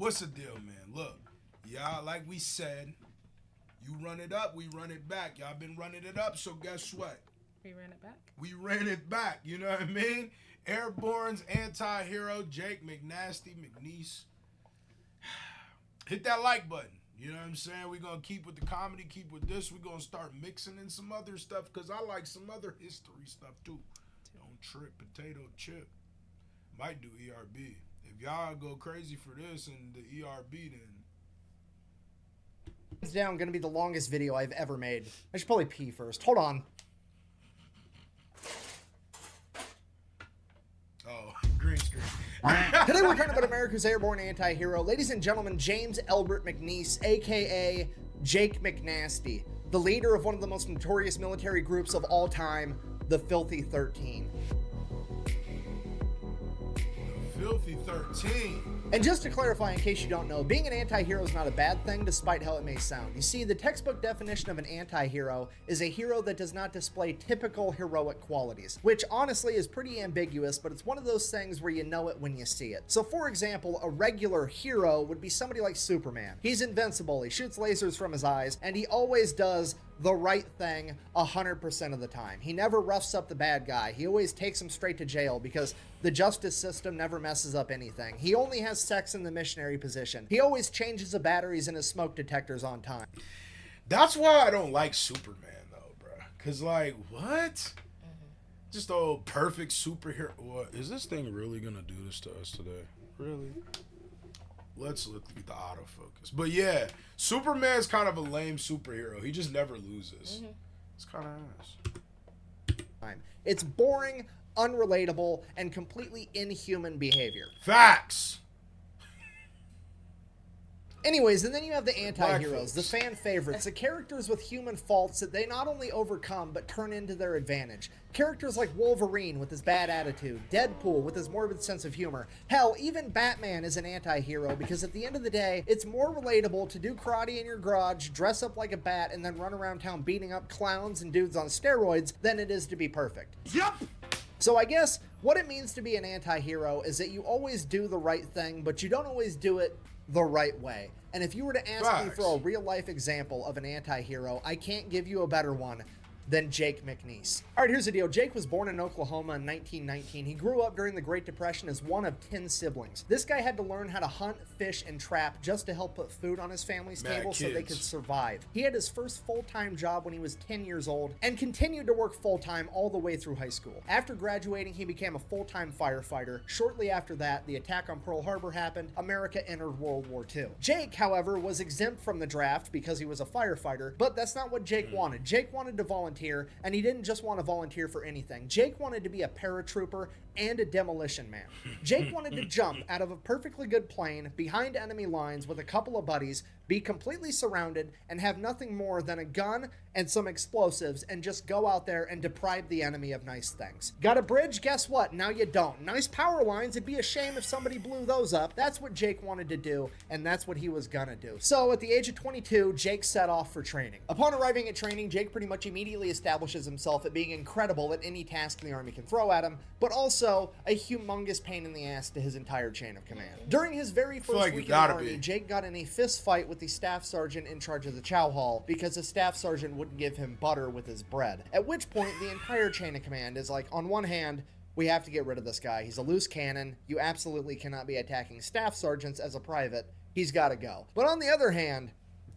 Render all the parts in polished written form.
What's the deal, man? Look, y'all, like we said, you run it up, we run it back. Y'all been running it up, so guess what? We ran it back. We ran it back, you know what I mean? Airborne's anti-hero, Jake, McNasty, McNiece. Hit that like button. You know what I'm saying? We're going to keep with the comedy, keep with this. We're going to start mixing in some other stuff because I like some other history stuff too. Don't trip, potato chip. Might do ERB. If y'all go crazy for this and the ERB, then... It's down going to be the longest video I've ever made. I should probably pee first. Hold on. Oh, green screen. Today we're talking about America's Airborne anti-hero. Ladies and gentlemen, James Elbert McNiece, a.k.a. Jake McNasty, the leader of one of the most notorious military groups of all time, the Filthy 13. The Filthy 13. And just to clarify, in case you don't know, being an anti-hero is not a bad thing, despite how it may sound. You see, the textbook definition of an anti-hero is a hero that does not display typical heroic qualities, which honestly is pretty ambiguous, but it's one of those things where you know it when you see it. So for example, a regular hero would be somebody like Superman. He's invincible, he shoots lasers from his eyes, and he always does the right thing 100% of the time. He never roughs up the bad guy. He always takes him straight to jail because the justice system never messes up anything. He only has sex in the missionary position. He always changes the batteries in his smoke detectors on time. That's why I don't like Superman though, bro. Cause like, what? Just a old perfect superhero. What is this thing really gonna do this to us today? Really? Let's look at the autofocus. But yeah, Superman's kind of a lame superhero. He just never loses. It's kind of nice. It's boring, unrelatable, and completely inhuman behavior. Facts. Anyways, and then you have the anti-heroes, the fan favorites, the characters with human faults that they not only overcome, but turn into their advantage. Characters like Wolverine with his bad attitude, Deadpool with his morbid sense of humor. Hell, even Batman is an anti-hero because at the end of the day, it's more relatable to do karate in your garage, dress up like a bat, and then run around town beating up clowns and dudes on steroids than it is to be perfect. Yep. So I guess what it means to be an anti-hero is that you always do the right thing, but you don't always do it the right way. And if you were to ask me for a real-life example of an anti-hero, I can't give you a better one than Jake McNiece. All right, here's the deal. Jake was born in Oklahoma in 1919. He grew up during the Great Depression as one of 10 siblings. This guy had to learn how to hunt, fish, and trap just to help put food on his family's table so they could survive. He had his first full-time job when he was 10 years old and continued to work full-time all the way through high school. After graduating, he became a full-time firefighter. Shortly after that, the attack on Pearl Harbor happened. America entered World War II. Jake, however, was exempt from the draft because he was a firefighter, but that's not what Jake wanted. Jake wanted to volunteer, and he didn't just want to volunteer for anything. Jake wanted to be a paratrooper and a demolition man. Jake wanted to jump out of a perfectly good plane behind enemy lines with a couple of buddies, be completely surrounded, and have nothing more than a gun and some explosives and just go out there and deprive the enemy of nice things. Got a bridge? Guess what? Now you don't. Nice power lines. It'd be a shame if somebody blew those up. That's what Jake wanted to do, and that's what he was gonna do. So at the age of 22, Jake set off for training. Upon arriving at training, Jake pretty much immediately establishes himself at being incredible at any task the Army can throw at him, but also a humongous pain in the ass to his entire chain of command. During his very first week in the Army, Jake got in a fist fight with the staff sergeant in charge of the chow hall because the staff sergeant wouldn't give him butter with his bread. At which point, the entire chain of command is like, on one hand, we have to get rid of this guy. He's a loose cannon. You absolutely cannot be attacking staff sergeants as a private. He's got to go. But on the other hand,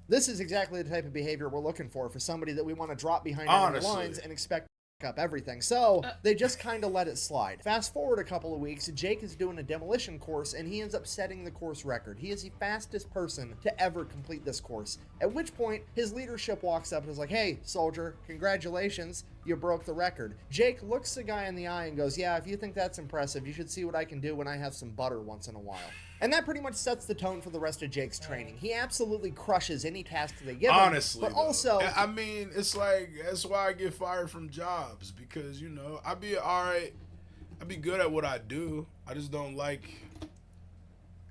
this is exactly the type of behavior we're looking for somebody that we want to drop behind enemy lines and expect up everything. So they just kind of let it slide. Fast forward a couple of weeks, Jake is doing a demolition course and he ends up setting the course record. He is the fastest person to ever complete this course. At which point his leadership walks up and is like, "Hey, soldier, congratulations, you broke the record." Jake looks the guy in the eye and goes, "Yeah, if you think that's impressive, you should see what I can do when I have some butter once in a while." And that pretty much sets the tone for the rest of Jake's training. He absolutely crushes any task they give him. Honestly, but also, I mean, it's like, that's why I get fired from jobs, because, you know, I'd be alright, I'd be good at what I do. I just don't like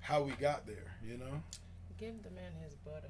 how we got there, you know? Give the man his butter.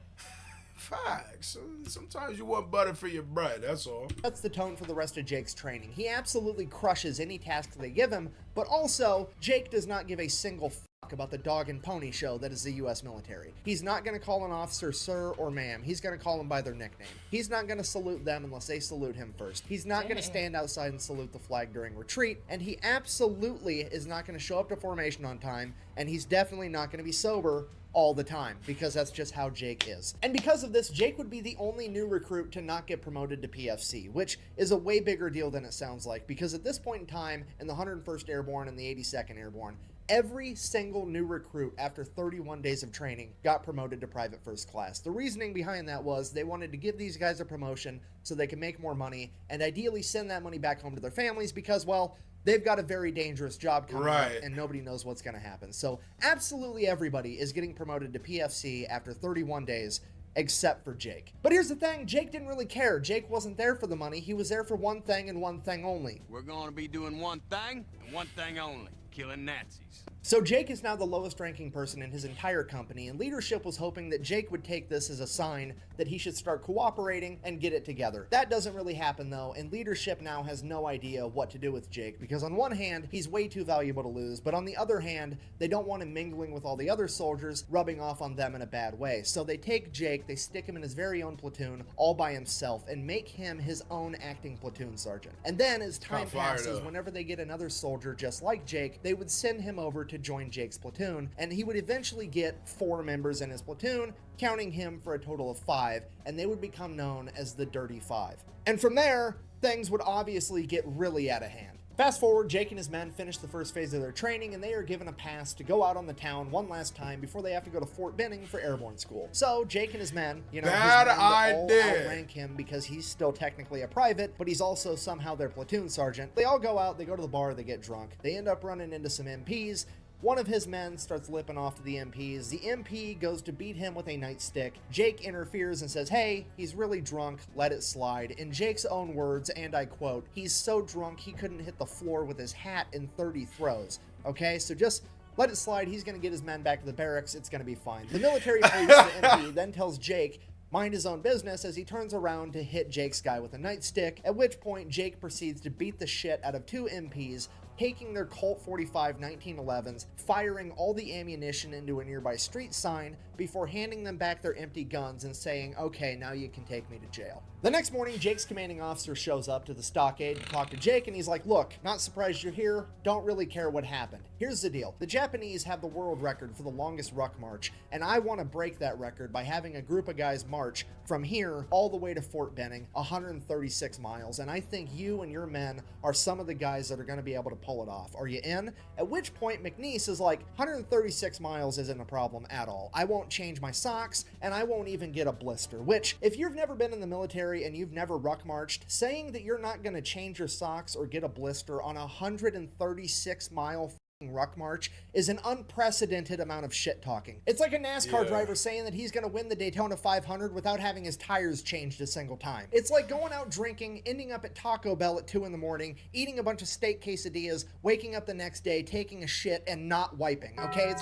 Facts. Sometimes you want butter for your bread, that's all. That's the tone for the rest of Jake's training. He absolutely crushes any task they give him, but also, Jake does not give a single fuck talk about the dog and pony show that is the U.S. military. He's not going to call an officer sir or ma'am. He's going to call them by their nickname. He's not going to salute them unless they salute him first. He's not going to stand outside and salute the flag during retreat, and he absolutely is not going to show up to formation on time, and he's definitely not going to be sober all the time, because that's just how Jake is. And because of this, Jake would be the only new recruit to not get promoted to PFC, which is a way bigger deal than it sounds like, because at this point in time, in the 101st Airborne and the 82nd Airborne, every single new recruit after 31 days of training got promoted to private first class. The reasoning behind that was they wanted to give these guys a promotion so they could make more money and ideally send that money back home to their families because, well, they've got a very dangerous job coming up and nobody knows what's going to happen. So absolutely everybody is getting promoted to PFC after 31 days except for Jake. But here's the thing, Jake didn't really care. Jake wasn't there for the money. He was there for one thing and one thing only. We're going to be doing one thing and one thing only. Killing Nazis. So Jake is now the lowest ranking person in his entire company, and leadership was hoping that Jake would take this as a sign that he should start cooperating and get it together. That doesn't really happen though, and leadership now has no idea what to do with Jake, because on one hand, he's way too valuable to lose, but on the other hand, they don't want him mingling with all the other soldiers, rubbing off on them in a bad way. So they take Jake, they stick him in his very own platoon, all by himself, and make him his own acting platoon sergeant. And then as time passes, whenever they get another soldier just like Jake, they would send him over to join Jake's platoon, and he would eventually get 4 members in his platoon, counting him for a total of 5, and they would become known as the Dirty Five. And from there, things would obviously get really out of hand. Fast forward, Jake and his men finish the first phase of their training, and they are given a pass to go out on the town one last time before they have to go to Fort Benning for airborne school. So Jake and his men, you know, all outrank him because he's still technically a private, but he's also somehow their platoon sergeant. They all go out, they go to the bar, they get drunk. They end up running into some MPs. One of his men starts lipping off to the MPs. The MP goes to beat him with a nightstick. Jake interferes and says, hey, he's really drunk, let it slide. In Jake's own words, and I quote, he's so drunk he couldn't hit the floor with his hat in 30 throws. Okay, so just let it slide. He's going to get his men back to the barracks. It's going to be fine. The military police, the MP, then tells Jake, mind his own business, as he turns around to hit Jake's guy with a nightstick, at which point Jake proceeds to beat the shit out of 2 MPs, taking their Colt 45 1911s, firing all the ammunition into a nearby street sign before handing them back their empty guns and saying, okay, now you can take me to jail. The next morning, Jake's commanding officer shows up to the stockade to talk to Jake, and he's like, look, not surprised you're here, don't really care what happened. Here's the deal. The Japanese have the world record for the longest ruck march, and I want to break that record by having a group of guys march from here all the way to Fort Benning, 136 miles, and I think you and your men are some of the guys that are going to be able to pull it off. Are you in? At which point, McNiece is like, 136 miles isn't a problem at all. I won't change my socks, and I won't even get a blister, which, if you've never been in the military and you've never ruck marched, saying that you're not going to change your socks or get a blister on a 136 mile ruck march is an unprecedented amount of shit talking. It's like a NASCAR driver saying that he's going to win the Daytona 500 without having his tires changed a single time. It's like going out drinking, ending up at Taco Bell at 2 in the morning, eating a bunch of steak quesadillas, waking up the next day, taking a shit, and not wiping. Okay,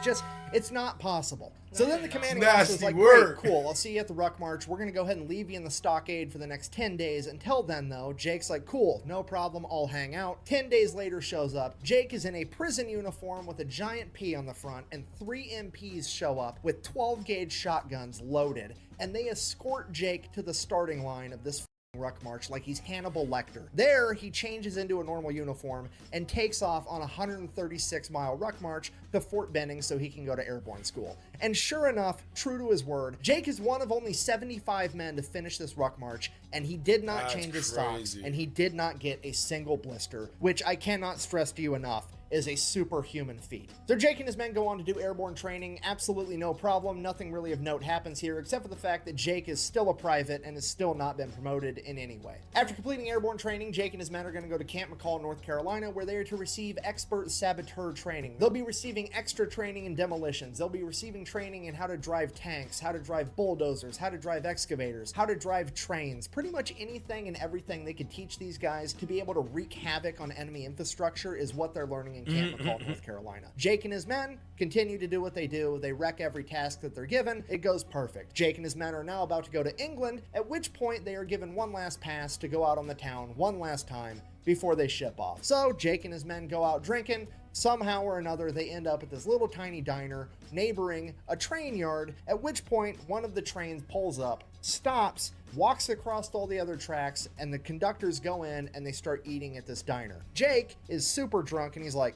it's not possible. So then the commanding officer is like, great, cool, I'll see you at the ruck march. We're going to go ahead and leave you in the stockade for the next 10 days. Until then, though, Jake's like, cool, no problem, I'll hang out. 10 days later shows up. Jake is in a prison uniform with a giant P on the front, and 3 MPs show up with 12-gauge shotguns loaded, and they escort Jake to the starting line of this ruck march like he's Hannibal Lecter. There, he changes into a normal uniform and takes off on a 136-mile ruck march to Fort Benning so he can go to airborne school. And sure enough, true to his word, Jake is one of only 75 men to finish this ruck march, and he did not change his socks, and he did not get a single blister, which I cannot stress to you enough is a superhuman feat. So Jake and his men go on to do airborne training, absolutely no problem, nothing really of note happens here except for the fact that Jake is still a private and has still not been promoted in any way. After completing airborne training, Jake and his men are going to go to Camp McCall, North Carolina, where they are to receive expert saboteur training. They'll be receiving extra training in demolitions, they'll be receiving training in how to drive tanks, how to drive bulldozers, how to drive excavators, how to drive trains, pretty much anything and everything they could teach these guys to be able to wreak havoc on enemy infrastructure is what they're learning in Camp McCall, North Carolina. Jake and his men continue to do what they do. They wreck every task that they're given. It goes perfect. Jake and his men are now about to go to England, at which point they are given one last pass to go out on the town one last time before they ship off. So Jake and his men go out drinking, somehow or another, they end up at this little tiny diner neighboring a train yard, at which point one of the trains pulls up, stops, walks across all the other tracks, and the conductors go in and they start eating at this diner. Jake is super drunk and he's like,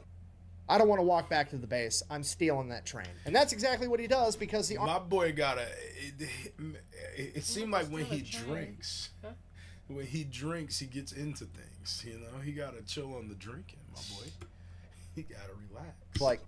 I don't want to walk back to the base. I'm stealing that train. And that's exactly what he does because the... My boy got a... It seemed like when he drinks... Huh? When he drinks, he gets into things, you know? He got to chill on the drinking, my boy. He got to relax. Like,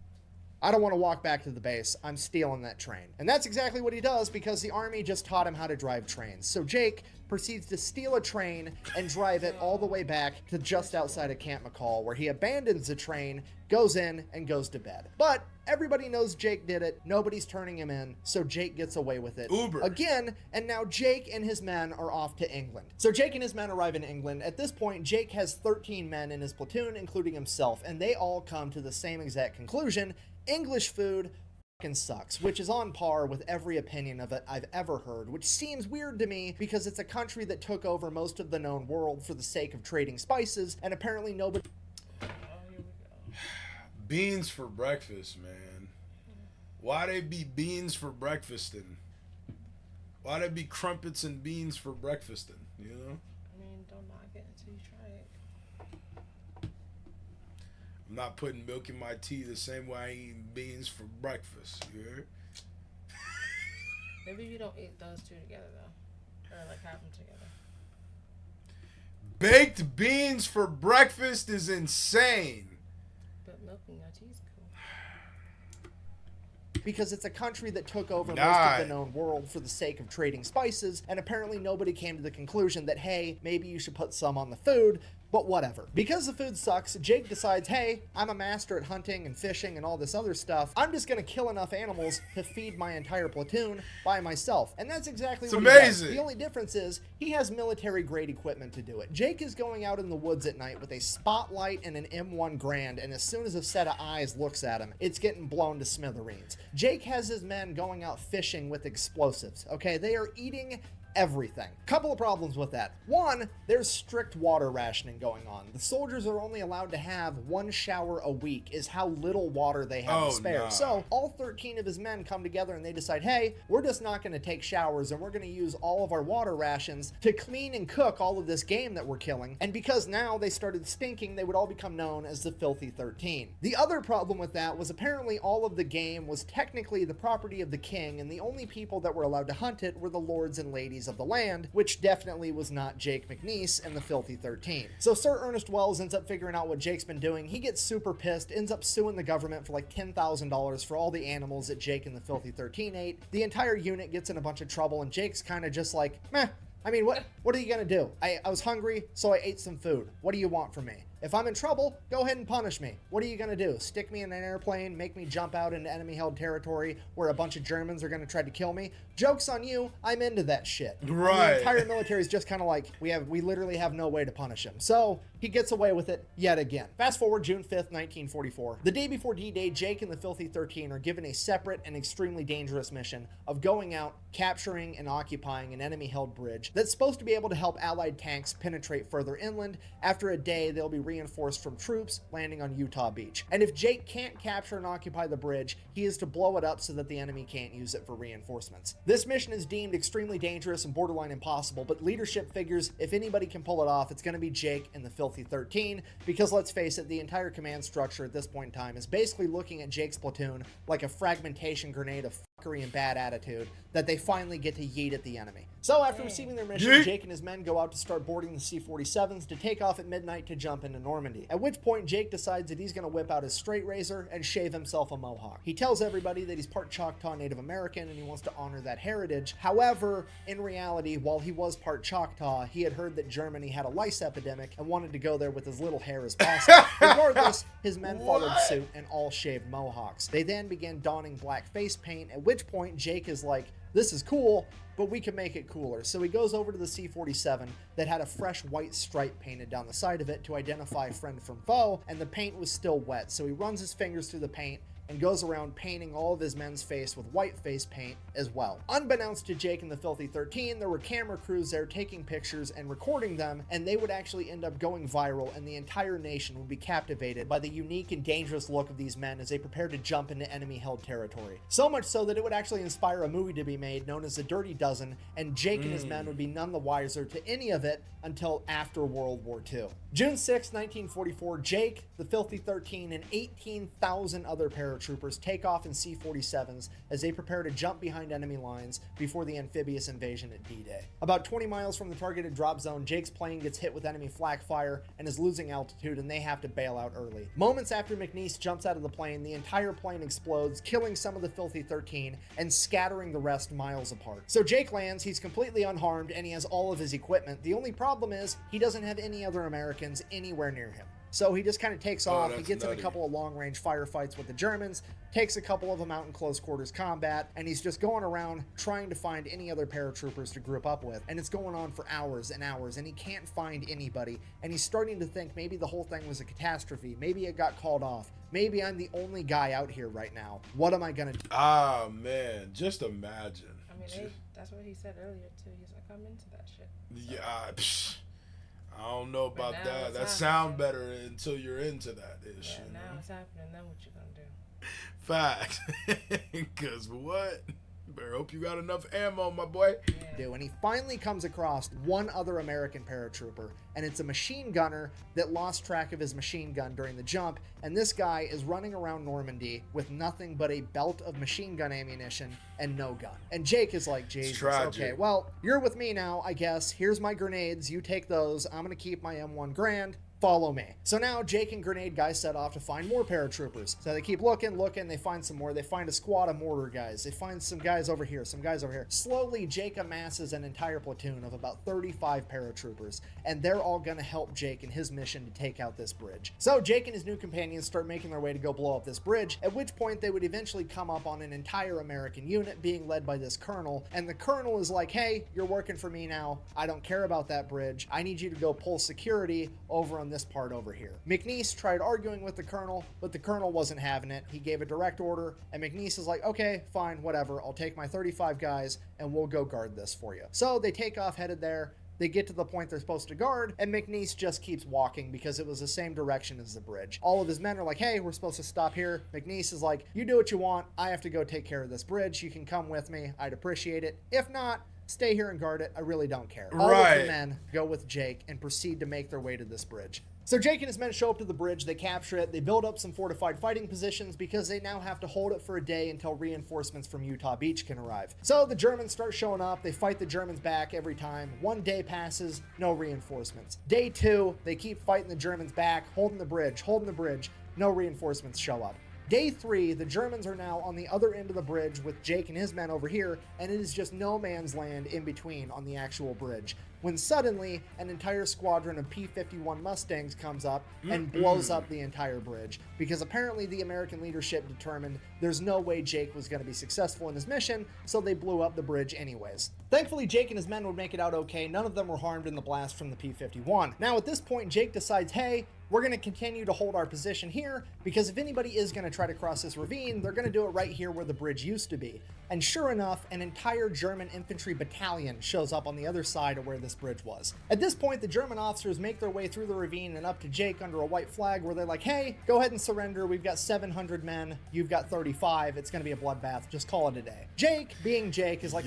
I don't want to walk back to the base. I'm stealing that train. And that's exactly what he does because the army just taught him how to drive trains. So Jake proceeds to steal a train and drive it all the way back to just outside of Camp McCall, where he abandons the train, goes in, and goes to bed. But everybody knows Jake did it. Nobody's turning him in, so Jake gets away with it. Uber. Again, and now Jake and his men are off to England. So Jake and his men arrive in England. At this point, Jake has 13 men in his platoon, including himself, and they all come to the same exact conclusion. English food fucking sucks, which is on par with every opinion of it I've ever heard, which seems weird to me because it's a country that took over most of the known world for the sake of trading spices, and apparently nobody... Oh, here we go. Beans for breakfast, man. Why they be beans for breakfasting? Why they be crumpets and beans for breakfasting, you know? I mean, don't knock it until you try it. I'm not putting milk in my tea the same way I eat beans for breakfast, you heard? Maybe you don't eat those two together, though. Or, like, have them together. Baked beans for breakfast is insane. But milk in your tea is cool. because it's a country that took over most Nah. of the known world for the sake of trading spices, and apparently nobody came to the conclusion that, hey, maybe you should put some on the food, but whatever. Because the food sucks, Jake decides, hey, I'm a master at hunting and fishing and all this other stuff. I'm just gonna kill enough animals to feed my entire platoon by myself. And that's exactly what he does. amazing. The only difference is he has military-grade equipment to do it. Jake is going out in the woods at night with a spotlight and an M1 Grand, and as soon as a set of eyes looks at him, it's getting blown to smithereens. Jake has his men going out fishing with explosives, okay? They are eating everything. Couple of problems with that. One, there's strict water rationing going on. The soldiers are only allowed to have one shower a week, is how little water they have Oh, to spare. nah. So all 13 of his men come together and they decide, hey, we're just not going to take showers and we're going to use all of our water rations to clean and cook all of this game that we're killing. And because now they started stinking, they would all become known as the Filthy 13. The other problem with that was apparently all of the game was technically the property of the king, and the only people that were allowed to hunt it were the lords and ladies of the land, which definitely was not Jake McNiece and the Filthy 13. So Sir Ernest Wells ends up figuring out what Jake's been doing. He gets super pissed, ends up suing the government for like $10,000 for all the animals that Jake and the Filthy 13 ate. The entire unit gets in a bunch of trouble, and Jake's kind of just like, meh. I mean, what are you gonna do? I was hungry, so I ate some food. What do you want from me? If I'm in trouble, go ahead and punish me. What are you gonna do? Stick me in an airplane, make me jump out into enemy-held territory where a bunch of Germans are gonna try to kill me? Joke's on you, I'm into that shit. Right. The entire military is just kind of like, we literally have no way to punish him. So he gets away with it yet again. Fast forward June 5th, 1944. The day before D-Day, Jake and the Filthy 13 are given a separate and extremely dangerous mission of going out, capturing and occupying an enemy-held bridge that's supposed to be able to help Allied tanks penetrate further inland. After a day, they'll be reinforced from troops landing on Utah Beach. And if Jake can't capture and occupy the bridge, he is to blow it up so that the enemy can't use it for reinforcements. This mission is deemed extremely dangerous and borderline impossible, but leadership figures if anybody can pull it off, it's going to be Jake and the Filthy 13, because let's face it, the entire command structure at this point in time is basically looking at Jake's platoon like a fragmentation grenade of fuckery and bad attitude that they finally get to yeet at the enemy. So after receiving their mission, Yeet. Jake and his men go out to start boarding the C-47s to take off at midnight to jump into Normandy. At which point Jake decides that he's going to whip out his straight razor and shave himself a mohawk. He tells everybody that he's part Choctaw Native American and he wants to honor that heritage. However, in reality, while he was part Choctaw, he had heard that Germany had a lice epidemic and wanted to go there with as little hair as possible. Regardless, his men followed suit and all shaved mohawks. They then began donning black face paint, at which point Jake is like, this is cool, but we can make it cooler. So he goes over to the C-47 that had a fresh white stripe painted down the side of it to identify friend from foe, and the paint was still wet. So he runs his fingers through the paint, and goes around painting all of his men's face with white face paint as well. Unbeknownst to Jake and the Filthy 13, there were camera crews there taking pictures and recording them, and they would actually end up going viral, and the entire nation would be captivated by the unique and dangerous look of these men as they prepared to jump into enemy-held territory. So much so that it would actually inspire a movie to be made known as The Dirty Dozen, and Jake and his men would be none the wiser to any of it until after World War II. June 6, 1944, Jake, the Filthy 13, and 18,000 other paratroopers take off in C-47s as they prepare to jump behind enemy lines before the amphibious invasion at D-Day. About 20 miles from the targeted drop zone, Jake's plane gets hit with enemy flak fire and is losing altitude, and they have to bail out early. Moments after McNiece jumps out of the plane, the entire plane explodes, killing some of the Filthy 13 and scattering the rest miles apart. So Jake lands, he's completely unharmed, and he has all of his equipment. The only problem is he doesn't have any other Americans anywhere near him. So he just kind of takes off. He gets in a couple of long-range firefights with the Germans, takes a couple of them out in close quarters combat, and he's just going around trying to find any other paratroopers to group up with. And it's going on for hours and hours, and he can't find anybody. And he's starting to think maybe the whole thing was a catastrophe. Maybe it got called off. Maybe I'm the only guy out here right now. What am I going to do? Ah, man, just imagine. I mean, that's what he said earlier, too. He's like, I'm into that shit. Yeah, I don't know about that. That sounds better until you're into that ish. Yeah, now it's happening. Then what you gonna do? Fact. Because what? Better hope you got enough ammo, my boy. Yeah. And he finally comes across one other American paratrooper, and it's a machine gunner that lost track of his machine gun during the jump, and this guy is running around Normandy with nothing but a belt of machine gun ammunition and no gun. And Jake is like, Jesus, okay, well, you're with me now, I guess. Here's my grenades. You take those. I'm going to keep my M1 Garand. Follow me. So now Jake and Grenade guys set off to find more paratroopers. So they keep looking, they find some more. They find a squad of mortar guys. They find some guys over here, some guys over here. Slowly, Jake amasses an entire platoon of about 35 paratroopers, and they're all gonna help Jake in his mission to take out this bridge. So Jake and his new companions start making their way to go blow up this bridge, at which point they would eventually come up on an entire American unit being led by this colonel, and the colonel is like, hey, you're working for me now. I don't care about that bridge. I need you to go pull security over on this part over here. McNiece tried arguing with the colonel, but the colonel wasn't having it. He gave a direct order, and McNiece is like, okay, fine, whatever. I'll take my 35 guys, and we'll go guard this for you. So they take off headed there. They get to the point they're supposed to guard, and McNiece just keeps walking because it was the same direction as the bridge. All of his men are like, hey, we're supposed to stop here. McNiece is like, you do what you want. I have to go take care of this bridge. You can come with me. I'd appreciate it. If not, stay here and guard it. I really don't care. All of the men go with Jake and proceed to make their way to this bridge. So Jake and his men show up to the bridge, they capture it, they build up some fortified fighting positions because they now have to hold it for a day until reinforcements from Utah Beach can arrive. So the Germans start showing up, they fight the Germans back every time. 1 day passes, no reinforcements. Day 2, they keep fighting the Germans back, holding the bridge, no reinforcements show up. Day 3, the Germans are now on the other end of the bridge with Jake and his men over here, and it is just no man's land in between on the actual bridge. When suddenly, an entire squadron of P-51 Mustangs comes up and blows up the entire bridge, because apparently the American leadership determined there's no way Jake was going to be successful in his mission, so they blew up the bridge anyways. Thankfully, Jake and his men would make it out okay. None of them were harmed in the blast from the P-51. Now, at this point, Jake decides, hey, we're going to continue to hold our position here, because if anybody is going to try to cross this ravine, they're going to do it right here where the bridge used to be. And sure enough, an entire German infantry battalion shows up on the other side of where this bridge was. At this point, the German officers make their way through the ravine and up to Jake under a white flag where they're like, hey, go ahead and surrender. We've got 700 men. You've got 35. It's going to be a bloodbath. Just call it a day. Jake, being Jake, is like,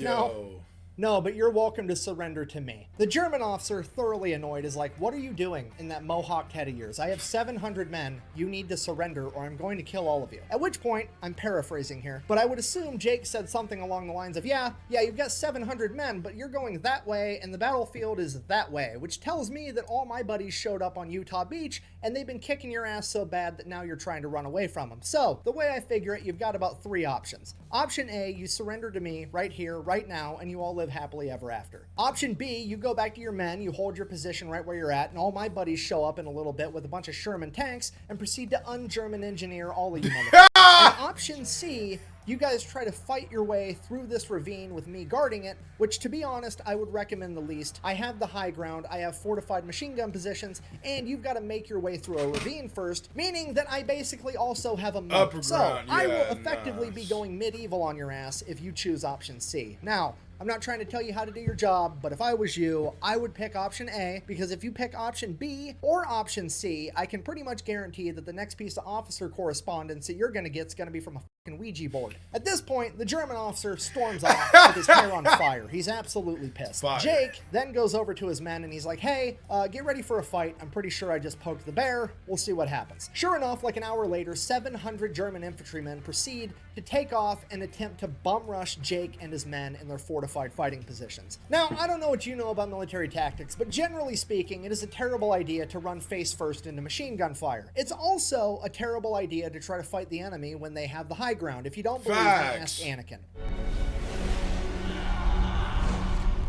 no, but you're welcome to surrender to me. The German officer, thoroughly annoyed, is like, what are you doing in that mohawked head of yours? I have 700 men. You need to surrender or I'm going to kill all of you. At which point, I'm paraphrasing here, but I would assume Jake said something along the lines of, yeah, you've got 700 men, but you're going that way and the battlefield is that way, which tells me that all my buddies showed up on Utah Beach and they've been kicking your ass so bad that now you're trying to run away from them. So, the way I figure it, you've got about 3 options. Option A, you surrender to me right here, right now, and you all live happily ever after. Option B, you go back to your men, you hold your position right where you're at, and all my buddies show up in a little bit with a bunch of Sherman tanks and proceed to un-German engineer all of you motherfuckers. And option C, you guys try to fight your way through this ravine with me guarding it, which to be honest, I would recommend the least. I have the high ground, I have fortified machine gun positions, and you've got to make your way through a ravine first, meaning that I basically also have a moat. Upper So ground, I will yeah, effectively nice. be going medieval on your ass if you choose option C. Now, I'm not trying to tell you how to do your job, but if I was you, I would pick option A, because if you pick option B or option C, I can pretty much guarantee that the next piece of officer correspondence that you're going to get is going to be from a fucking Ouija board. At this point, the German officer storms off with his hair on fire. He's absolutely pissed. Fire. Jake then goes over to his men and he's like, hey, get ready for a fight. I'm pretty sure I just poked the bear. We'll see what happens. Sure enough, like an hour later, 700 German infantrymen proceed to take off and attempt to bum rush Jake and his men in their fortified fighting positions. Now, I don't know what you know about military tactics, but generally speaking, it is a terrible idea to run face first into machine gun fire. It's also a terrible idea to try to fight the enemy when they have the high ground. If you don't believe me, ask Anakin.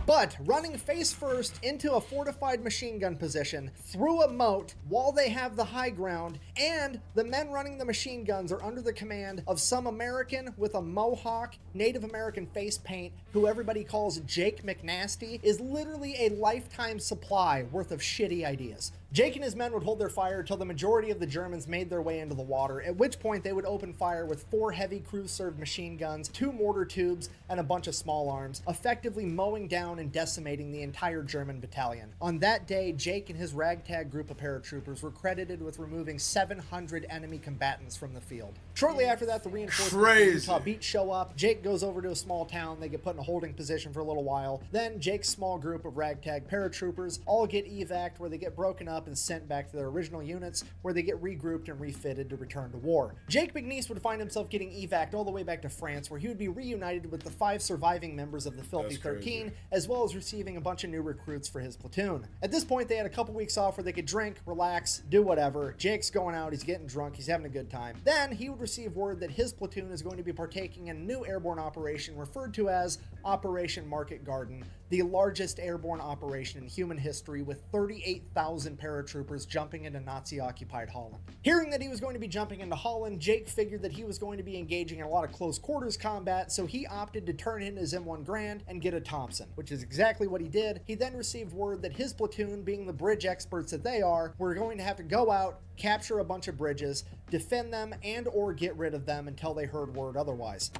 But running face first into a fortified machine gun position through a moat while they have the high ground, and the men running the machine guns are under the command of some American with a mohawk, Native American face paint, who everybody calls Jake McNasty, is literally a lifetime supply worth of shitty ideas. Jake and his men would hold their fire until the majority of the Germans made their way into the water, at which point they would open fire with 4 heavy crew-served machine guns, 2 mortar tubes, and a bunch of small arms, effectively mowing down and decimating the entire German battalion. On that day, Jake and his ragtag group of paratroopers were credited with removing 700 enemy combatants from the field. Shortly after that, the reinforcements from Utah Beach show up. Jake goes over to a small town. They get put in a holding position for a little while. Then Jake's small group of ragtag paratroopers all get evac'd, where they get broken up and sent back to their original units, where they get regrouped and refitted to return to war. Jake McNiece would find himself getting evac'd all the way back to France, where he would be reunited with the 5 surviving members of the Filthy 13, as well as receiving a bunch of new recruits for his platoon. At this point, they had a couple weeks off where they could drink, relax, do whatever. Jake's going out, he's getting drunk, he's having a good time. Then he would receive word that his platoon is going to be partaking in a new airborne operation referred to as Operation Market Garden, the largest airborne operation in human history, with 38,000 paratroopers jumping into Nazi-occupied Holland. Hearing that he was going to be jumping into Holland, Jake figured that he was going to be engaging in a lot of close quarters combat, so he opted to turn in his M1 Grand and get a Thompson, which is exactly what he did. He then received word that his platoon, being the bridge experts that they are, were going to have to go out, capture a bunch of bridges, defend them, and or get rid of them until they heard word otherwise.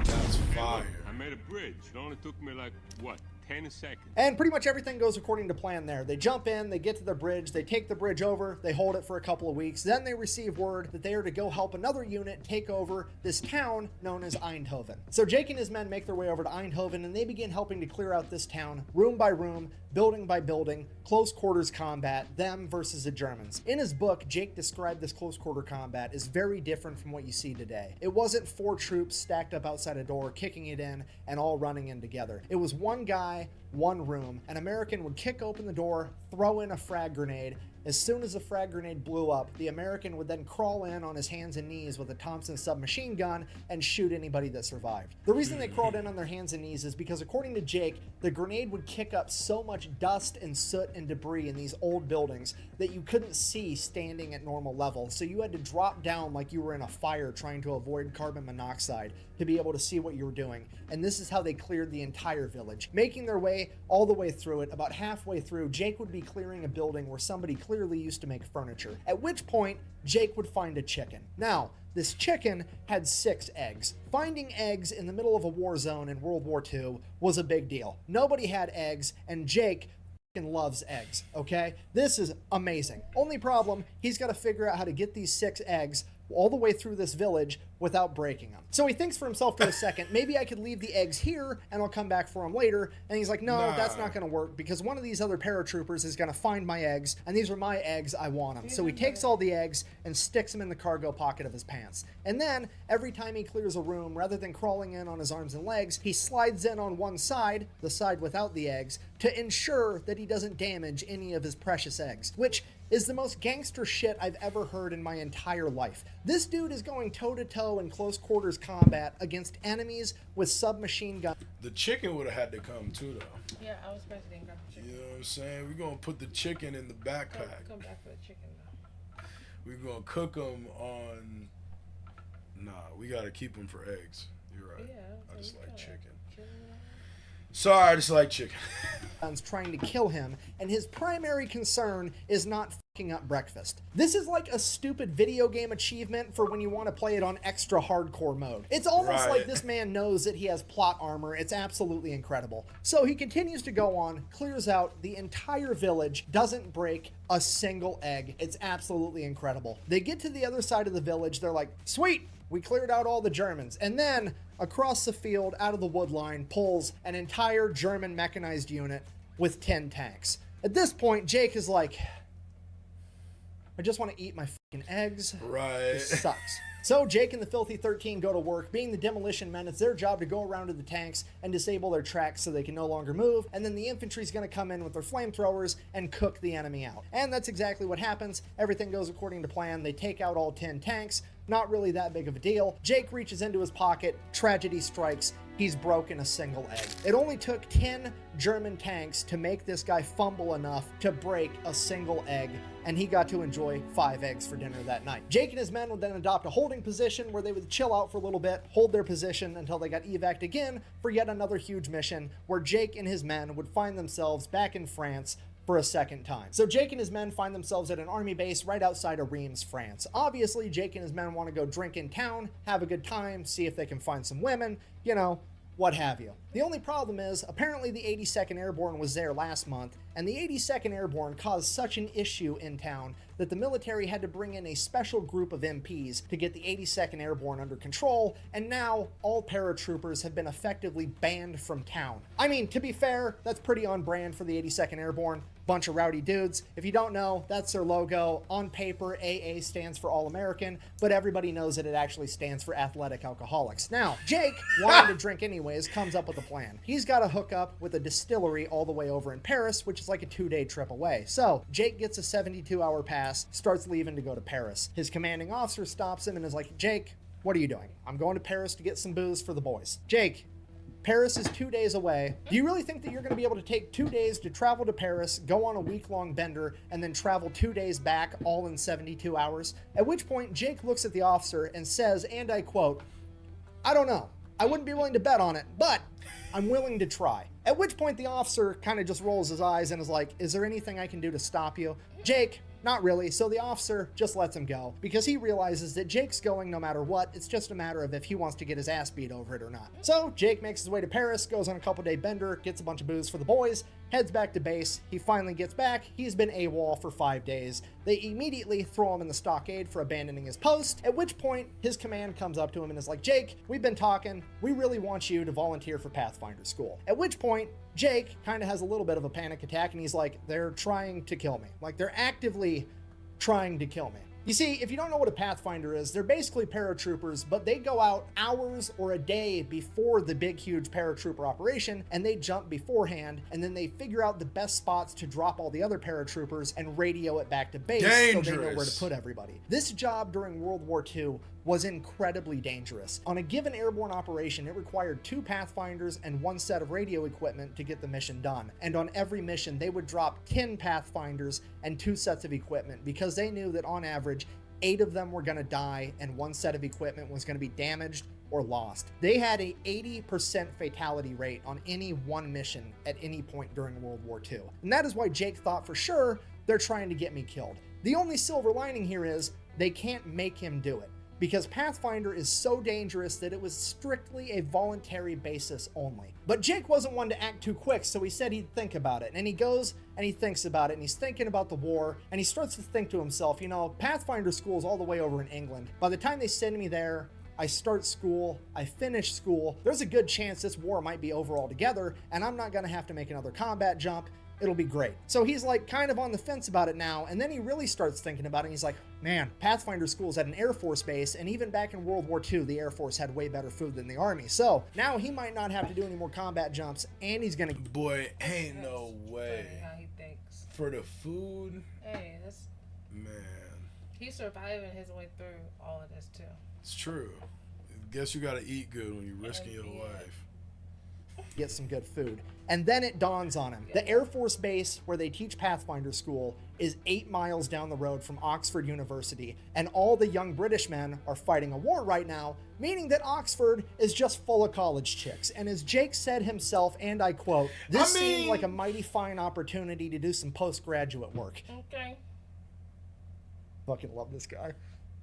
That's fire. I made a bridge. It only took me like, what, 10 seconds? And pretty much everything goes according to plan there. They jump in, they get to the bridge, they take the bridge over, they hold it for a couple of weeks, then they receive word that they are to go help another unit take over this town known as Eindhoven. So Jake and his men make their way over to Eindhoven, and they begin helping to clear out this town, room by room, building by building, close quarters combat, them versus the Germans. In his book, Jake described this close quarter combat as very different from what you see today. It wasn't 4 troops stacked up outside a door, kicking it in, and all running in together. It was one guy, one room. An American would kick open the door, throw in a frag grenade. As soon as the frag grenade blew up, the American would then crawl in on his hands and knees with a Thompson submachine gun and shoot anybody that survived. The reason they crawled in on their hands and knees is because, according to Jake, the grenade would kick up so much dust and soot and debris in these old buildings that you couldn't see standing at normal level, so you had to drop down like you were in a fire trying to avoid carbon monoxide to be able to see what you were doing. And this is how they cleared the entire village. Making their way all the way through it, about halfway through, Jake would be clearing a building where somebody clearly used to make furniture, at which point Jake would find a chicken. Now, this chicken had 6 eggs. Finding eggs in the middle of a war zone in World War II was a big deal. Nobody had eggs, and Jake loves eggs, okay? This is amazing. Only problem, he's got to figure out how to get these 6 eggs all the way through this village without breaking them. So he thinks for himself for a second, maybe I could leave the eggs here and I'll come back for them later. And he's like, no, that's not going to work, because one of these other paratroopers is going to find my eggs, and these are my eggs, I want them. So he takes all the eggs and sticks them in the cargo pocket of his pants. And then every time he clears a room, rather than crawling in on his arms and legs, he slides in on one side, the side without the eggs, to ensure that he doesn't damage any of his precious eggs, which is the most gangster shit I've ever heard in my entire life. This dude is going toe-to-toe in close quarters combat against enemies with submachine guns. The chicken would have had to come too, though. Yeah, I was supposed to grab the chicken. You know what I'm saying? We're going to put the chicken in the backpack. Come back for the chicken, though. We're going to cook them on we gotta keep them for eggs. You're right. Yeah, I just like chicken. Kill him. Sorry, I just like chicken. Trying to kill him, and his primary concern is not fucking up breakfast. This is like a stupid video game achievement for when you want to play it on extra hardcore mode. It's almost like this man knows that he has plot armor. It's absolutely incredible. So he continues to go on, clears out the entire village, doesn't break a single egg. It's absolutely incredible. They get to the other side of the village. They're like, sweet, we cleared out all the Germans. And then across the field, out of the wood line, pulls an entire German mechanized unit with 10 tanks. At this point, Jake is like, I just want to eat my fucking eggs. Right. This sucks. So Jake and the Filthy 13 go to work. Being the demolition men, it's their job to go around to the tanks and disable their tracks so they can no longer move. And then the infantry's going to come in with their flamethrowers and cook the enemy out. And that's exactly what happens. Everything goes according to plan. They take out all 10 tanks. Not really that big of a deal. Jake reaches into his pocket. Tragedy strikes. He's broken a single egg. It only took 10 German tanks to make this guy fumble enough to break a single egg, and he got to enjoy 5 eggs for dinner that night. Jake and his men would then adopt a holding position where they would chill out for a little bit, hold their position until they got evac'd again for yet another huge mission where Jake and his men would find themselves back in France for a second time. So Jake and his men find themselves at an army base right outside of Reims, France. Obviously, Jake and his men want to go drink in town, have a good time, see if they can find some women, you know, what have you. The only problem is, apparently the 82nd Airborne was there last month, and the 82nd Airborne caused such an issue in town that the military had to bring in a special group of MPs to get the 82nd Airborne under control, and now all paratroopers have been effectively banned from town. I mean, to be fair, that's pretty on brand for the 82nd Airborne. Bunch of rowdy dudes. If you don't know, that's their logo. On paper, AA stands for All American, but everybody knows that it actually stands for Athletic Alcoholics. Now, Jake, wanting to drink anyways, comes up with a plan. He's got to hook up with a distillery all the way over in Paris, which is like a 2-day trip away. So, Jake gets a 72-hour pass, starts leaving to go to Paris. His commanding officer stops him and is like, Jake, what are you doing? I'm going to Paris to get some booze for the boys. Jake, Paris is 2 days away. Do you really think that you're going to be able to take 2 days to travel to Paris, go on a week-long bender, and then travel 2 days back all in 72 hours? At which point, Jake looks at the officer and says, and I quote, I don't know. I wouldn't be willing to bet on it, but I'm willing to try. At which point the officer kind of just rolls his eyes and is like, is there anything I can do to stop you? Jake, not really. So the officer just lets him go because he realizes that Jake's going no matter what. It's just a matter of if he wants to get his ass beat over it or not. So Jake makes his way to Paris, goes on a couple-day bender, gets a bunch of booze for the boys, heads back to base. He finally gets back. He's been AWOL for 5 days. They immediately throw him in the stockade for abandoning his post, at which point his command comes up to him and is like, Jake, we've been talking. We really want you to volunteer for Pathfinder School. At which point, Jake kind of has a little bit of a panic attack and he's like, they're trying to kill me. Like, they're actively trying to kill me. You see, if you don't know what a Pathfinder is, they're basically paratroopers, but they go out hours or a day before the big, huge paratrooper operation, and they jump beforehand, and then they figure out the best spots to drop all the other paratroopers and radio it back to base so they know where to put everybody. This job during World War II was incredibly dangerous. On a given airborne operation, it required 2 Pathfinders and 1 set of radio equipment to get the mission done. And on every mission, they would drop 10 Pathfinders and 2 sets of equipment because they knew that on average, 8 of them were gonna die and 1 set of equipment was gonna be damaged or lost. They had a 80% fatality rate on any one mission at any point during World War II. And that is why Jake thought for sure they're trying to get me killed. The only silver lining here is they can't make him do it, because Pathfinder is so dangerous that it was strictly a voluntary basis only. But Jake wasn't one to act too quick, so he said he'd think about it. And he goes and he thinks about it, and he's thinking about the war, and he starts to think to himself, you know, Pathfinder school is all the way over in England. By the time they send me there, I start school, I finish school, there's a good chance this war might be over altogether, and I'm not gonna have to make another combat jump. It'll be great. So he's like kind of on the fence about it now, and then he really starts thinking about it, and he's like, man, Pathfinder school's at an Air Force base, and even back in World War II, the Air Force had way better food than the Army. So now he might not have to do any more combat jumps, and he's gonna... Boy, ain't no way. How he thinks. For the food? Hey, that's... Man. He's surviving his way through all of this, too. It's true. Guess you gotta eat good when you're risking your life. get some good food. And then it dawns on him. The Air Force Base where they teach Pathfinder School is 8 miles down the road from Oxford University, and all the young British men are fighting a war right now, meaning that Oxford is just full of college chicks. And as Jake said himself, and I quote, this seemed like a mighty fine opportunity to do some postgraduate work. Okay. Fucking love this guy.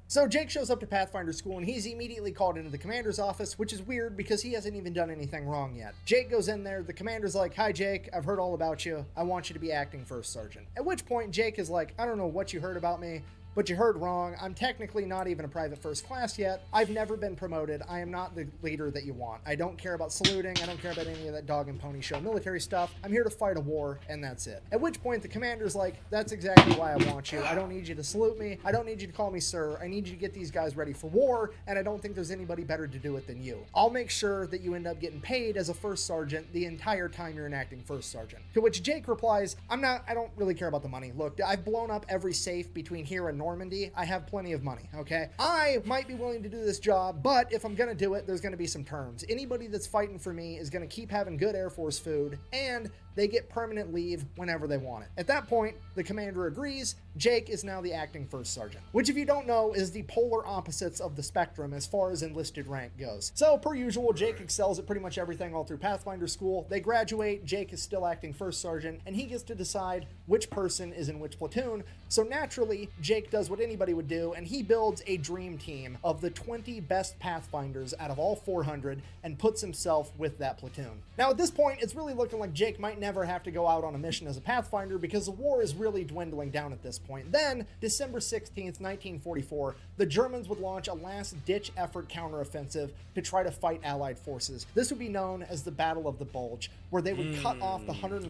So Jake shows up to Pathfinder School and he's immediately called into the commander's office, which is weird because he hasn't even done anything wrong yet. Jake goes in there, the commander's like, "Hi Jake, I've heard all about you. I want you to be acting first sergeant." At which point Jake is like, "I don't know what you heard about me, but you heard wrong. I'm technically not even a private first class yet. I've never been promoted. I am not the leader that you want. I don't care about saluting. I don't care about any of that dog and pony show military stuff. I'm here to fight a war, and that's it." At which point the commander's like, "That's exactly why I want you. I don't need you to salute me. I don't need you to call me sir. I need you to get these guys ready for war, and I don't think there's anybody better to do it than you. I'll make sure that you end up getting paid as a first sergeant the entire time you're an acting first sergeant." To which Jake replies, I don't really care about the money. Look, I've blown up every safe between here and Normandy. I have plenty of money, okay? I might be willing to do this job, but if I'm gonna do it, there's gonna be some terms. Anybody that's fighting for me is gonna keep having good Air Force food, and they get permanent leave whenever they want it. At that point, the commander agrees. Jake is now the acting first sergeant, which if you don't know is the polar opposites of the spectrum as far as enlisted rank goes. So per usual, Jake excels at pretty much everything all through Pathfinder School. They graduate, Jake is still acting first sergeant, and he gets to decide which person is in which platoon. So naturally, Jake does what anybody would do, and he builds a dream team of the 20 best Pathfinders out of all 400 and puts himself with that platoon. Now at this point, it's really looking like Jake might never have to go out on a mission as a Pathfinder because the war is really dwindling down at this point. Then, December 16th, 1944, the Germans would launch a last-ditch effort counteroffensive to try to fight Allied forces. This would be known as the Battle of the Bulge, where they would cut off the 100...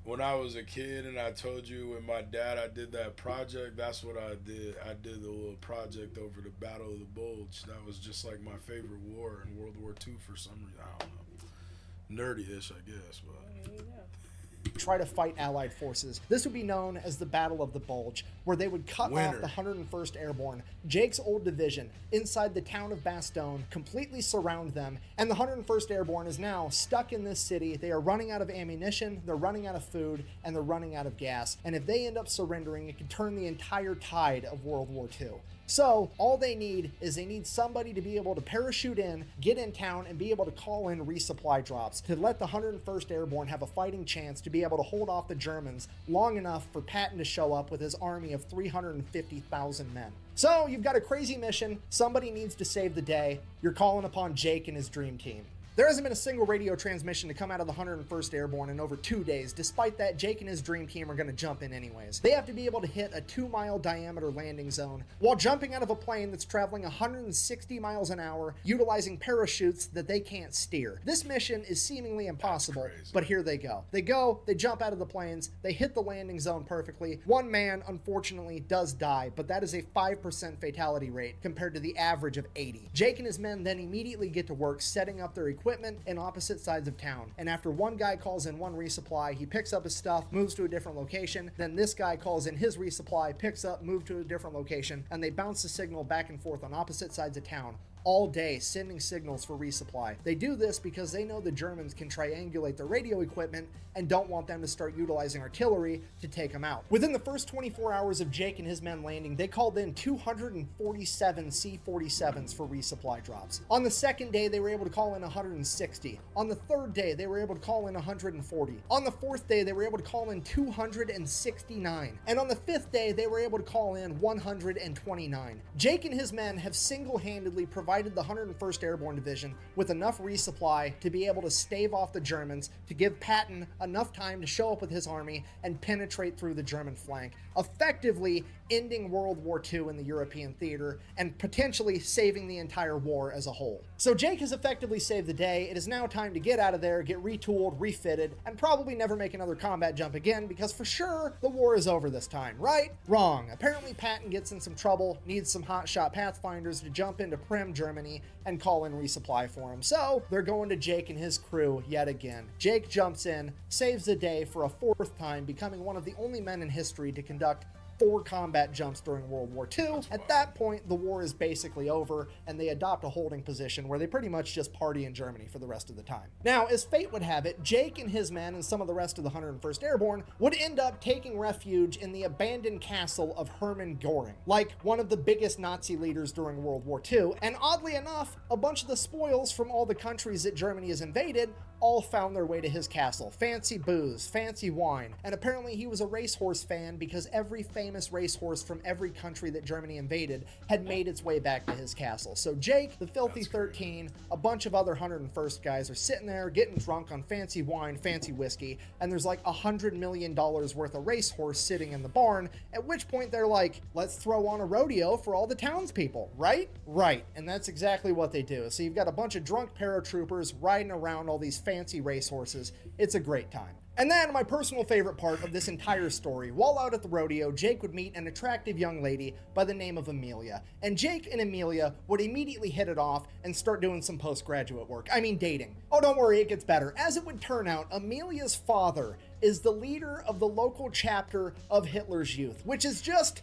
When I was a kid and I told you with my dad I did that project, that's what I did. I did the little project over the Battle of the Bulge. That was just like my favorite war in World War II for some reason. I don't know. Nerdy-ish, I guess, but... try to fight Allied forces. This would be known as the Battle of the Bulge, where they would cut off the 101st Airborne, Jake's old division, inside the town of Bastogne, completely surround them, and the 101st Airborne is now stuck in this city. They are running out of ammunition, they're running out of food, and they're running out of gas, and if they end up surrendering, it could turn the entire tide of World War II. So, all they need is they need somebody to be able to parachute in, get in town, and be able to call in resupply drops to let the 101st Airborne have a fighting chance to be able to hold off the Germans long enough for Patton to show up with his army of 350,000 men. So, you've got a crazy mission, somebody needs to save the day, you're calling upon Jake and his dream team. There hasn't been a single radio transmission to come out of the 101st Airborne in over 2 days. Despite that, Jake and his dream team are going to jump in anyways. They have to be able to hit a 2-mile diameter landing zone while jumping out of a plane that's traveling 160 miles an hour, utilizing parachutes that they can't steer. This mission is seemingly impossible, but here they go. They jump out of the planes, they hit the landing zone perfectly. One man, unfortunately, does die, but that is a 5% fatality rate compared to the average of 80. Jake and his men then immediately get to work setting up their equipment in opposite sides of town, and after one guy calls in one resupply, he picks up his stuff, moves to a different location, then this guy calls in his resupply, picks up, moves to a different location, and they bounce the signal back and forth on opposite sides of town all day, sending signals for resupply. They do this because they know the Germans can triangulate their radio equipment and don't want them to start utilizing artillery to take them out. Within the first 24 hours of Jake and his men landing, they called in 247 C-47s for resupply drops. On the second day, they were able to call in 160. On the third day, they were able to call in 140. On the fourth day, they were able to call in 269. And on the fifth day, they were able to call in 129. Jake and his men have single-handedly provided the 101st Airborne Division with enough resupply to be able to stave off the Germans, to give Patton enough time to show up with his army and penetrate through the German flank, effectively ending World War II in the European theater and potentially saving the entire war as a whole. So Jake has effectively saved the day. It is now time to get out of there, get retooled, refitted, and probably never make another combat jump again because for sure the war is over this time, right? Wrong. Apparently Patton gets in some trouble, needs some hotshot Pathfinders to jump into Prim, Germany, and call in resupply for him. So they're going to Jake and his crew yet again. Jake jumps in, saves the day for a fourth time, becoming one of the only men in history to conduct 4 combat jumps during World War II. At that point, the war is basically over, and they adopt a holding position where they pretty much just party in Germany for the rest of the time. Now, as fate would have it, Jake and his men and some of the rest of the 101st Airborne would end up taking refuge in the abandoned castle of Hermann Göring, like one of the biggest Nazi leaders during World War II, and oddly enough, a bunch of the spoils from all the countries that Germany has invaded all found their way to his castle. Fancy booze, fancy wine, and apparently he was a racehorse fan because every famous racehorse from every country that Germany invaded had made its way back to his castle. So Jake, the Filthy 13, a bunch of other 101st guys are sitting there getting drunk on fancy wine, fancy whiskey, and there's like $100 million worth of racehorse sitting in the barn, at which point they're like, let's throw on a rodeo for all the townspeople, right? Right, and that's exactly what they do. So you've got a bunch of drunk paratroopers riding around all these fancy racehorses. It's a great time. And then my personal favorite part of this entire story, while out at the rodeo, Jake would meet an attractive young lady by the name of Amelia. And Jake and Amelia would immediately hit it off and start doing some postgraduate work. I mean dating. Oh, don't worry, it gets better. As it would turn out, Amelia's father is the leader of the local chapter of Hitler's Youth, which is just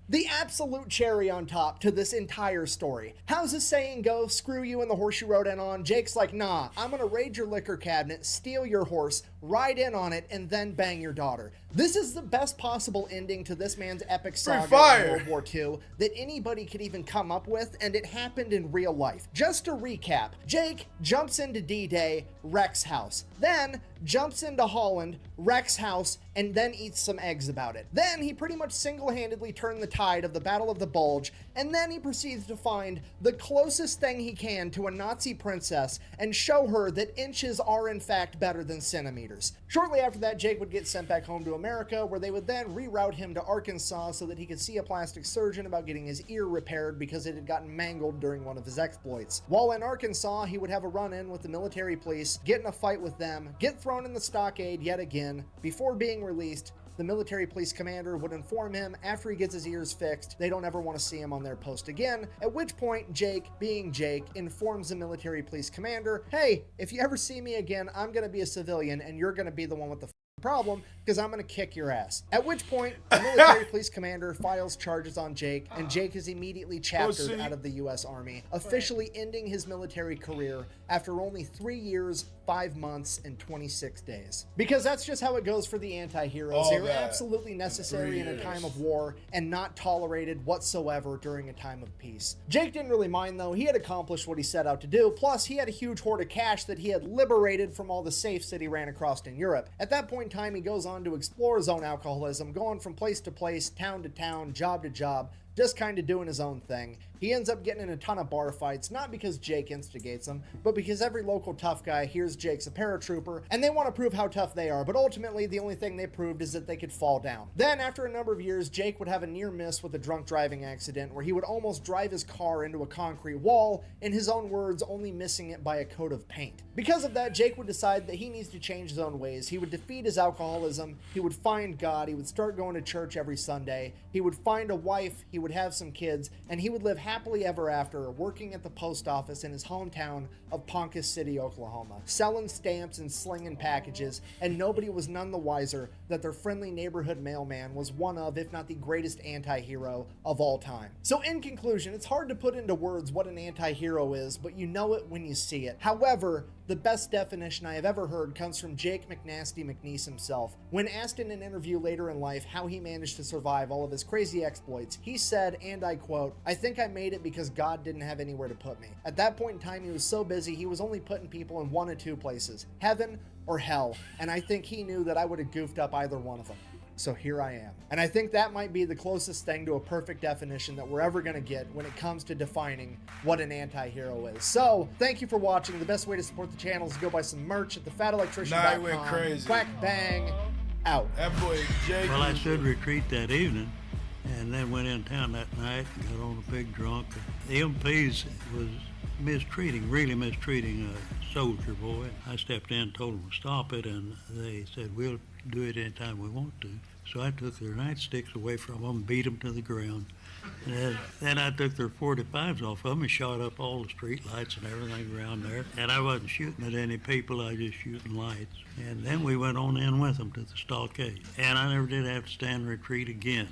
the absolute cherry on top to this entire story. How's the saying go? Screw you and the horse you rode in on. Jake's like, nah, I'm gonna raid your liquor cabinet, steal your horse, ride in on it, and then bang your daughter. This is the best possible ending to this man's epic saga in World War II that anybody could even come up with, and it happened in real life. Just to recap, Jake jumps into D-Day, wrecks house. Then jumps into Holland, wrecks house, and then eats some eggs about it. Then he pretty much single-handedly turned the tide of the Battle of the Bulge, and then he proceeds to find the closest thing he can to a Nazi princess and show her that inches are in fact better than centimeters. Shortly after that, Jake would get sent back home to America, where they would then reroute him to Arkansas so that he could see a plastic surgeon about getting his ear repaired because it had gotten mangled during one of his exploits. While in Arkansas, he would have a run-in with the military police, get in a fight with them, get thrown in the stockade yet again. Before being released, the military police commander would inform him after he gets his ears fixed, they don't ever want to see him on their post again, at which point Jake, being Jake, informs the military police commander, hey, if you ever see me again, I'm going to be a civilian and you're going to be the one with the problem because I'm going to kick your ass. At which point, the military police commander files charges on Jake, and Jake is immediately chaptered out of the U.S. Army, officially ending his military career after only 3 years, 5 months, and 26 days. Because that's just how it goes for the anti-heroes. They're absolutely necessary in a time of war and not tolerated whatsoever during a time of peace. Jake didn't really mind though. He had accomplished what he set out to do, plus he had a huge hoard of cash that he had liberated from all the safes that he ran across in Europe. At that point in time, he goes on to explore his own alcoholism, going from place to place, town to town, job to job, just kind of doing his own thing. He ends up getting in a ton of bar fights, not because Jake instigates them, but because every local tough guy hears Jake's a paratrooper, and they want to prove how tough they are, but ultimately the only thing they proved is that they could fall down. Then, after a number of years, Jake would have a near miss with a drunk driving accident where he would almost drive his car into a concrete wall, in his own words, only missing it by a coat of paint. Because of that, Jake would decide that he needs to change his own ways. He would defeat his alcoholism, he would find God, he would start going to church every Sunday, he would find a wife, he would have some kids, and he would live happily ever after, working at the post office in his hometown of Ponca City, Oklahoma, selling stamps and slinging packages, and nobody was none the wiser that their friendly neighborhood mailman was one of, if not the greatest anti-hero of all time. So in conclusion, it's hard to put into words what an anti-hero is, but you know it when you see it. However, the best definition I have ever heard comes from Jake McNasty McNiece himself. When asked in an interview later in life how he managed to survive all of his crazy exploits, he said, and I quote, "I think I made it because God didn't have anywhere to put me." At that point in time, he was so busy, he was only putting people in one of two places, heaven or hell, and I think he knew that I would have goofed up either one of them. So here I am. And I think that might be the closest thing to a perfect definition that we're ever going to get when it comes to defining what an anti-hero is. So, thank you for watching. The best way to support the channel is to go buy some merch at thefatelectrician.com. Nah, he went crazy. Quack bang, out. That boy, Jake. Well, I should retreat that evening, and then went in town that night and got on a big drunk. The MPs was really mistreating a soldier boy. I stepped in, told them to stop it, and they said, we'll do it anytime we want to. So I took their nightsticks away from them, beat them to the ground, And then I took their 45s off of them and shot up all the street lights and everything around there. And I wasn't shooting at any people, I was just shooting lights. And then we went on in with them to the stockade. And I never did have to stand retreat again.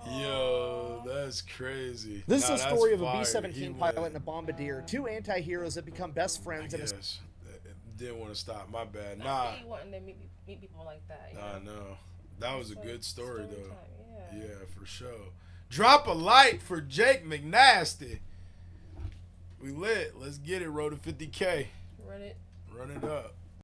Yo, that's crazy. This Nah, is a that's story of a fire. B-17 He pilot went- and a bombardier, two anti-heroes that become best friends. And Yes. Didn't want to stop. My bad. I Nah. see you wanting to meet people like that. You I know? know. That was a It's good like story, though. time, yeah. Yeah, for sure. Drop a light for Jake McNasty. We lit. Let's get it. Road to 50K. Run it. Run it up.